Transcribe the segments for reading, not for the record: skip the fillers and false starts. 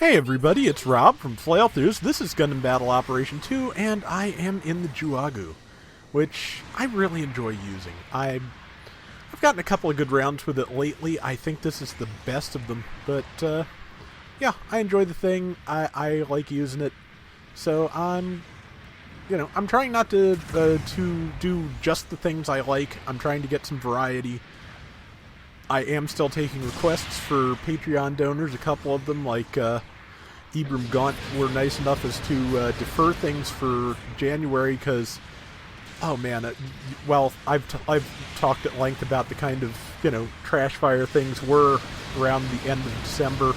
Hey everybody, it's Rob from Flailthroughs. This is Gundam Battle Operation 2, and I am in the Juaggu, which I really enjoy using. I've gotten a couple of good rounds with it lately. I think this is the best of them, but yeah, I enjoy the thing. I like using it, so I'm trying not to do just the things I like. I'm trying to get some variety. I am still taking requests for Patreon donors. A couple of them, like Ibram Gaunt, were nice enough as to defer things for January because, oh man, well, I've talked at length about the kind of, trash fire things were around the end of December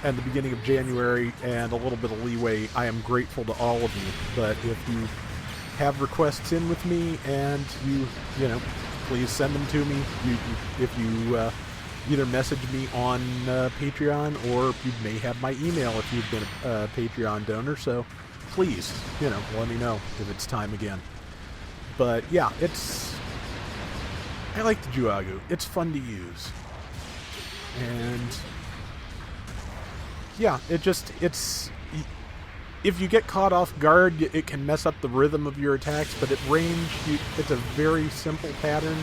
and the beginning of January, and a little bit of leeway. I am grateful to all of you, but if you have requests in with me and please send them to me. If you either message me on Patreon, or you may have my email if you've been a Patreon donor. So please, let me know if it's time again. But yeah, I like the Juaggu. It's fun to use, and yeah, if you get caught off guard, it can mess up the rhythm of your attacks, but at range, it's a very simple pattern.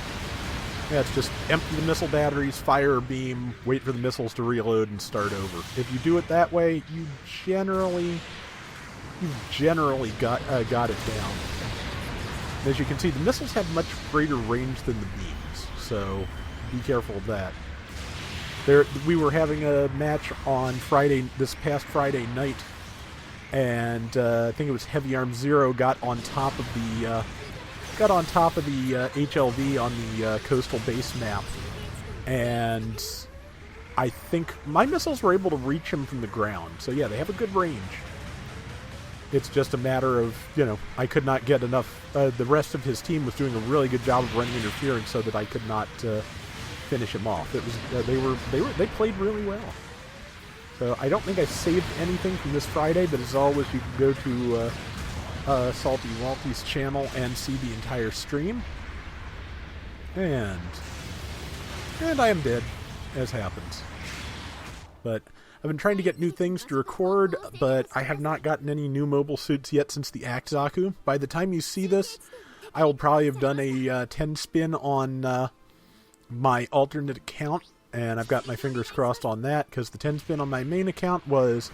Yeah, it's just empty the missile batteries, fire a beam, wait for the missiles to reload, and start over. If you do it that way, you generally got it down. As you can see, the missiles have much greater range than the beams, so be careful of that. We were having a match on this past Friday night, and I think it was Heavy Arm Zero got on top of the HLV on the coastal base map, and I think my missiles were able to reach him from the ground. So yeah, they have a good range. It's just a matter of I could not get enough. The rest of his team was doing a really good job of running interference, so that I could not finish him off. It was they played really well. So I don't think I saved anything from this Friday, but as always, you can go to Salty Walty's channel and see the entire stream. And I am dead, as happens. But I've been trying to get new things to record, but I have not gotten any new mobile suits yet since the Axaku. By the time you see this, I will probably have done a 10 spin on my alternate account. And I've got my fingers crossed on that, because the 10 spin on my main account was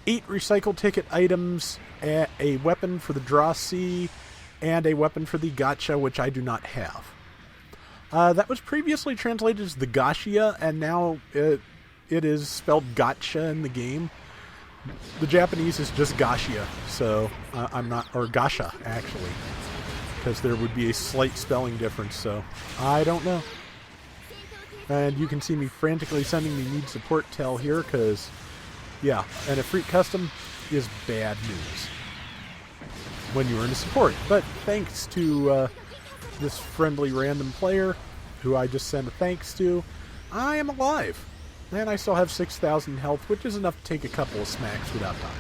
8 recycle ticket items, a weapon for the Draw C, and a weapon for the Gotcha, which I do not have. That was previously translated as the Gashia, and now it is spelled Gotcha in the game. The Japanese is just Gashia, so I'm not, or Gasha, actually, because there would be a slight spelling difference, so I don't know. And you can see me frantically sending me need support tell here, because, yeah, and a Freak Custom is bad news when you are in a support. But thanks to this friendly random player, who I just sent a thanks to, I am alive. And I still have 6,000 health, which is enough to take a couple of smacks without dying.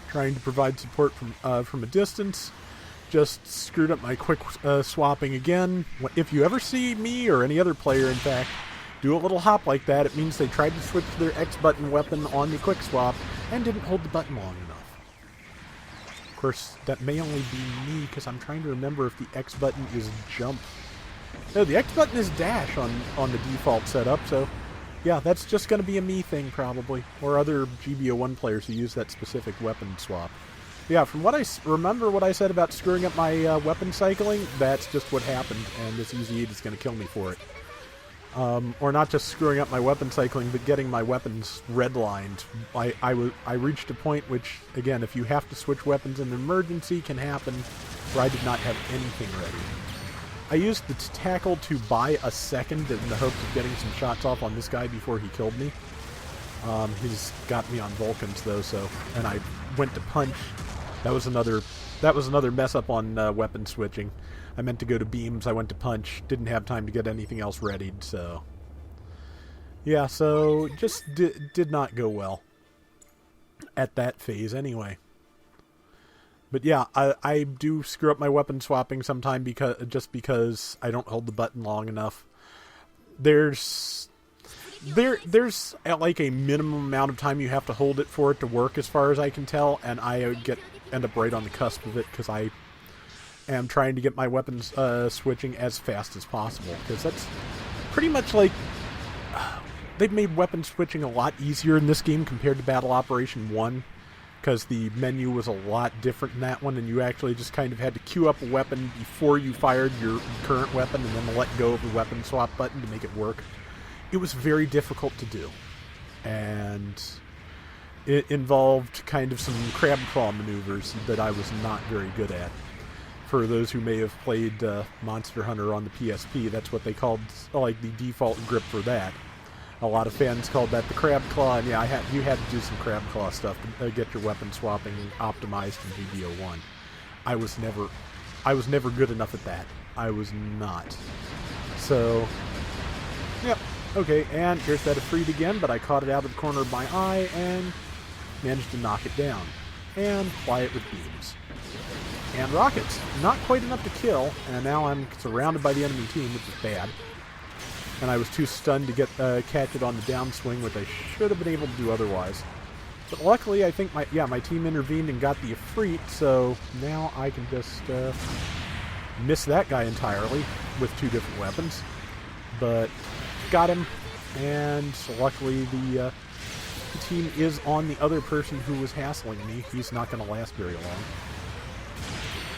Trying to provide support from a distance. Just screwed up my quick swapping again. If you ever see me, or any other player in fact, do a little hop like that, it means they tried to switch their X button weapon on the quick swap and didn't hold the button long enough. Of course, that may only be me, because I'm trying to remember if the X button is jump. No, the X button is dash on the default setup, so yeah, that's just going to be a me thing probably, or other GBO1 players who use that specific weapon swap. Yeah, from what I remember, what I said about screwing up my weapon cycling, that's just what happened, and this Easy 8 is going to kill me for it. Or not just screwing up my weapon cycling, but getting my weapons redlined. I reached a point which, again, if you have to switch weapons in an emergency, can happen, where I did not have anything ready. I used the tackle to buy a second in the hopes of getting some shots off on this guy before he killed me. He's got me on Vulcans though, and I went to punch. That was another mess up on weapon switching. I meant to go to beams, I went to punch, didn't have time to get anything else readied, so yeah, so just did not go well at that phase anyway. But yeah, I do screw up my weapon swapping sometime because I don't hold the button long enough. There's There's like a minimum amount of time you have to hold it for it to work, as far as I can tell, and I end up right on the cusp of it because I am trying to get my weapons switching as fast as possible, because that's pretty much like they've made weapon switching a lot easier in this game compared to Battle Operation 1, because the menu was a lot different in that one, and you actually just kind of had to queue up a weapon before you fired your current weapon and then let go of the weapon swap button to make it work. It was very difficult to do, and it involved kind of some crab claw maneuvers that I was not very good at. For those who may have played Monster Hunter on the PSP, that's what they called like the default grip for that. A lot of fans called that the crab claw, and yeah, you had to do some crab claw stuff to get your weapon swapping optimized in GBO1. I was never good enough at that. I was not. So, yep. Okay, and here's that Ifrit again, but I caught it out of the corner of my eye and managed to knock it down. And ply it with beams. And rockets. Not quite enough to kill, and now I'm surrounded by the enemy team, which is bad. And I was too stunned to get catch it on the downswing, which I should have been able to do otherwise. But luckily, I think my team intervened and got the Ifrit, so now I can just miss that guy entirely with two different weapons. But got him, and luckily the team is on the other person who was hassling me. He's not going to last very long.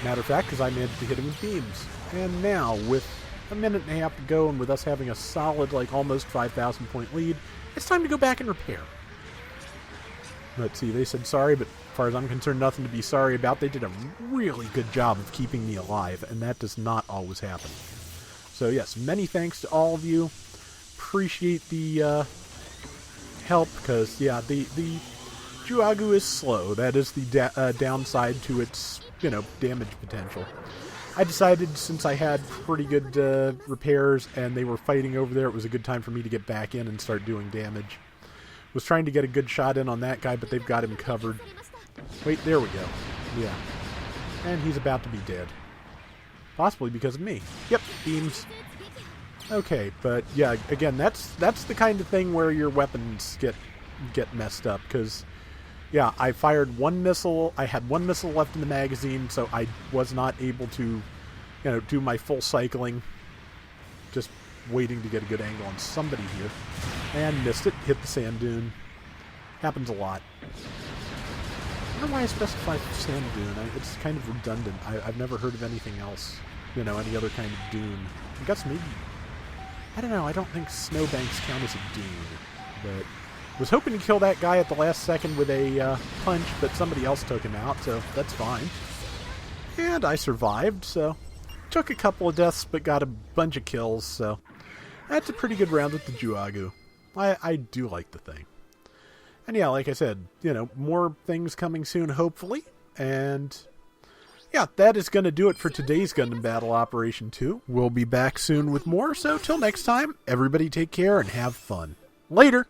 Matter of fact, because I managed to hit him with beams. And now, with a minute and a half to go, and with us having a solid, like, almost 5,000 point lead, it's time to go back and repair. Let's see, they said sorry, but as far as I'm concerned, nothing to be sorry about. They did a really good job of keeping me alive, and that does not always happen. So yes, many thanks to all of you. Appreciate the help, because, yeah, the Juaggu is slow. That is the downside to its, damage potential. I decided, since I had pretty good repairs and they were fighting over there, it was a good time for me to get back in and start doing damage. Was trying to get a good shot in on that guy, but they've got him covered. Wait, there we go. Yeah. And he's about to be dead. Possibly because of me. Yep, beams. Okay, but yeah, again, that's the kind of thing where your weapons get messed up, because yeah, I fired one missile. I had one missile left in the magazine, so I was not able to, do my full cycling. Just waiting to get a good angle on somebody here. And missed it. Hit the sand dune. Happens a lot. I don't know why I specified sand dune. It's kind of redundant. I've never heard of anything else. Any other kind of dune. I guess maybe... I don't know. I don't think snowbanks count as a dune. But... was hoping to kill that guy at the last second with a punch, but somebody else took him out, so that's fine. And I survived, so took a couple of deaths, but got a bunch of kills, so that's a pretty good round with the Juaggu. I do like the thing. And yeah, like I said, more things coming soon, hopefully. And yeah, that is going to do it for today's Gundam Battle Operation 2. We'll be back soon with more, so till next time, everybody take care and have fun. Later!